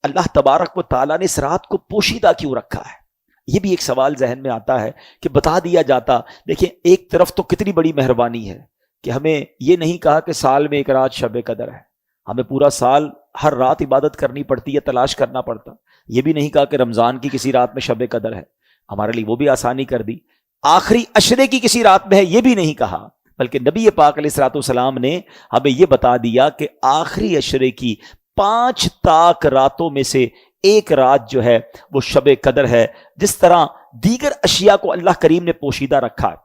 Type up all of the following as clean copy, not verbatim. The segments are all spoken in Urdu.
اللہ تبارک و تعالیٰ نے اس رات کو پوشیدہ کیوں رکھا ہے؟ یہ بھی ایک سوال ذہن میں آتا ہے کہ بتا دیا جاتا. دیکھیں ایک طرف تو کتنی بڑی مہربانی ہے کہ ہمیں یہ نہیں کہا کہ سال میں ایک رات شب قدر ہے، ہمیں پورا سال ہر رات عبادت کرنی پڑتی ہے، تلاش کرنا پڑتا. یہ بھی نہیں کہا کہ رمضان کی کسی رات میں شب قدر ہے، ہمارے لیے وہ بھی آسانی کر دی. آخری عشرے کی کسی رات میں ہے، یہ بھی نہیں کہا، بلکہ نبی پاک علیہ الصلوۃ والسلام نے ہمیں یہ بتا دیا کہ آخری عشرے کی 5 طاق راتوں میں سے ایک رات جو ہے وہ شب قدر ہے. جس طرح دیگر اشیاء کو اللہ کریم نے پوشیدہ رکھا ہے،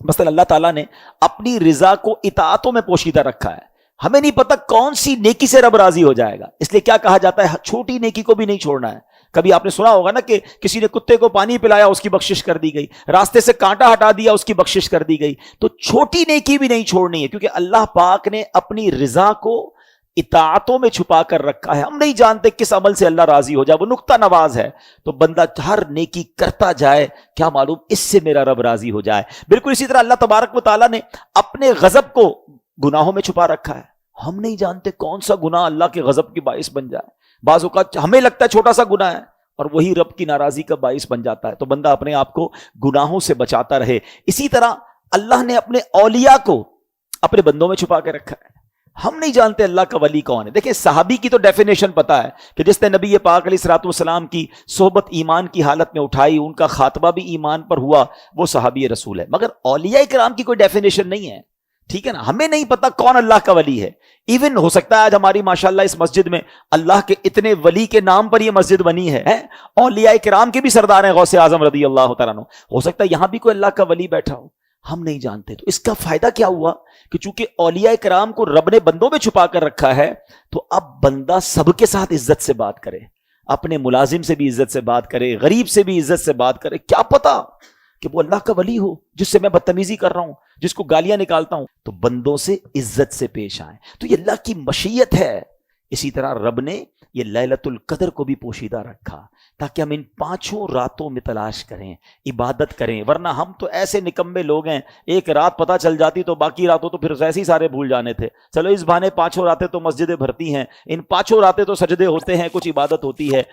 مثلا اللہ تعالیٰ نے اپنی رضا کو اطاعتوں میں پوشیدہ رکھا ہے. ہمیں نہیں پتہ کون سی نیکی سے رب راضی ہو جائے گا، اس لیے کیا کہا جاتا ہے چھوٹی نیکی کو بھی نہیں چھوڑنا ہے. کبھی آپ نے سنا ہوگا نا کہ کسی نے کتے کو پانی پلایا، اس کی بخشش کر دی گئی، راستے سے کانٹا ہٹا دیا، اس کی بخشش کر دی گئی. تو چھوٹی نیکی بھی نہیں چھوڑنی ہے، کیونکہ اللہ پاک نے اپنی رضا کو اطاعتوں میں چھپا کر رکھا ہے. ہم نہیں جانتے کس عمل سے اللہ راضی ہو جائے، وہ نقطہ نواز ہے. تو بندہ ہر نیکی کرتا جائے، کیا معلوم اس سے میرا رب راضی ہو جائے. بالکل اسی طرح اللہ تبارک و تعالیٰ نے اپنے غضب کو گناہوں میں چھپا رکھا ہے. ہم نہیں جانتے کون سا گناہ اللہ کے غضب کی باعث بن جائے. بعض اوقات ہمیں لگتا ہے چھوٹا سا گناہ ہے اور وہی رب کی ناراضی کا باعث بن جاتا ہے. تو بندہ اپنے آپ کو گناہوں سے بچاتا رہے. اسی طرح اللہ نے اپنے اولیاء کو اپنے بندوں میں چھپا کے رکھا ہے. ہم نہیں جانتے اللہ کا ولی کون ہے. دیکھیں صحابی کی تو ڈیفینیشن پتا ہے کہ جس نے نبی پاک علیہ الصلوۃ والسلام کی صحبت ایمان کی حالت میں اٹھائی، ان کا خاتمہ بھی ایمان پر ہوا، وہ صحابی رسول ہے. مگر اولیاء کرام کی کوئی ڈیفینیشن نہیں ہے، ٹھیک ہے نا. ہمیں نہیں پتا کون اللہ کا ولی ہے. ایون ہو سکتا ہے آج ہماری ماشاءاللہ اس مسجد میں اللہ کے اتنے ولی کے نام پر یہ مسجد بنی ہے، اولیاء کرام کے بھی سردار ہیں غوث اعظم رضی اللہ تعالیٰ عنہ. ہو سکتا ہے یہاں بھی کوئی اللہ کا ولی بیٹھا ہو، ہم نہیں جانتے. تو اس کا فائدہ کیا ہوا کہ چونکہ اولیاء کرام کو رب نے بندوں میں چھپا کر رکھا ہے، تو اب بندہ سب کے ساتھ عزت سے بات کرے، اپنے ملازم سے بھی عزت سے بات کرے، غریب سے بھی عزت سے بات کرے. کیا پتا کہ وہ اللہ کا ولی ہو جس سے میں بدتمیزی کر رہا ہوں، جس کو گالیاں نکالتا ہوں. تو بندوں سے عزت سے پیش آئیں. تو یہ اللہ کی مشیت ہے. اسی طرح رب نے یہ لیلۃ القدر کو بھی پوشیدہ رکھا تاکہ ہم ان 5 راتوں میں تلاش کریں، عبادت کریں. ورنہ ہم تو ایسے نکمے لوگ ہیں، ایک رات پتہ چل جاتی تو باقی راتوں تو پھر ایسے ہی سارے بھول جانے تھے. چلو اس بہانے 5 راتیں تو مسجدیں بھرتی ہیں، ان 5 راتیں تو سجدے ہوتے ہیں، کچھ عبادت ہوتی ہے.